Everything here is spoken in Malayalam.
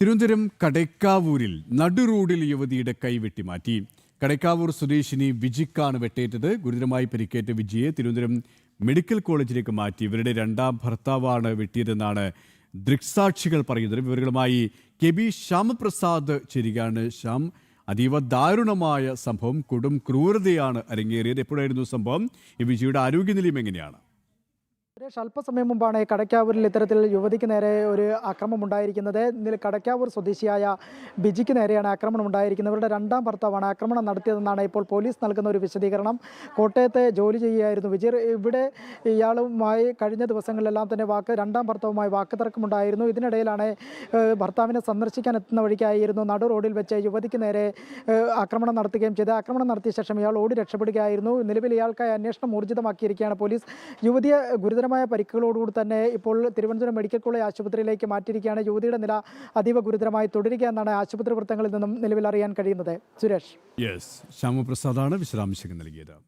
തിരുവനന്തപുരം കടയ്ക്കാവൂരിൽ നടുറോഡിൽ യുവതിയുടെ കൈ വെട്ടിമാറ്റി. കടയ്ക്കാവൂർ സ്വദേശിനി വിജിക്കാണ് വെട്ടേറ്റത്. ഗുരുതരമായി പരിക്കേറ്റ വിജിയെ തിരുവനന്തപുരം മെഡിക്കൽ കോളേജിലേക്ക് മാറ്റി. ഇവരുടെ രണ്ടാം ഭർത്താവാണ് വെട്ടിയതെന്നാണ് ദൃക്സാക്ഷികൾ പറയുന്നത്. വിവരങ്ങളുമായി കെ ബി ശ്യാമപ്രസാദ് ചേരുകയാണ്. ശ്യാം, അതീവ ദാരുണമായ സംഭവം, കൊടും ക്രൂരതയാണ് അരങ്ങേറിയത്. എപ്പോഴായിരുന്നു സംഭവം? ഈ വിജിയുടെ ആരോഗ്യനിലയം എങ്ങനെയാണ്? അല്പസമയം മുമ്പാണ് കടയ്ക്കാവൂരിൽ ഇത്തരത്തിൽ യുവതിക്ക് നേരെ ഒരു ആക്രമണം ഉണ്ടായിരിക്കുന്നത്. കടയ്ക്കാവൂർ സ്വദേശിയായ ബിജിക്ക് നേരെയാണ് ആക്രമണം ഉണ്ടായിരിക്കുന്നത്. ഇവരുടെ രണ്ടാം ഭർത്താവാണ് ആക്രമണം നടത്തിയതെന്നാണ് ഇപ്പോൾ പോലീസ് നൽകുന്ന ഒരു വിശദീകരണം. കോട്ടയത്തെ ജോലി ചെയ്യുകയായിരുന്നു വിജി. ഇവിടെ ഇയാളുമായി കഴിഞ്ഞ ദിവസങ്ങളിലെല്ലാം തന്നെ രണ്ടാം ഭർത്താവുമായി വാക്കുതർക്കമുണ്ടായിരുന്നു. ഇതിനിടയിലാണ് ഭർത്താവിനെ സന്ദർശിക്കാൻ എത്തുന്ന വഴിക്കായിരുന്നു നടു റോഡിൽ വെച്ച് യുവതിക്ക് നേരെ ആക്രമണം നടത്തുകയും ചെയ്ത്. ആക്രമണം നടത്തിയ ശേഷം ഇയാൾ ഓടി രക്ഷപ്പെടുകയായിരുന്നു. നിലവിൽ ഇയാൾക്കായി അന്വേഷണം ഊർജിതമാക്കിയിരിക്കുകയാണ് പോലീസ്. യുവതിയെ ഗുരുതരമായ പരിക്കുകളോടുകൂടി തന്നെ ഇപ്പോൾ തിരുവനന്തപുരം മെഡിക്കൽ കോളേജ് ആശുപത്രിയിലേക്ക് മാറ്റിയിരിക്കുകയാണ്. യുവതിയുടെ നില അതീവ ഗുരുതരമായി തുടരുക എന്നാണ് ആശുപത്രി വൃത്തങ്ങളിൽ നിന്നും നിലവിൽ അറിയാൻ കഴിയുന്നത്. സുരേഷ്, ശ്യാമപ്രസാദാണ് വിശദാംശങ്ങൾ നൽകിയത്.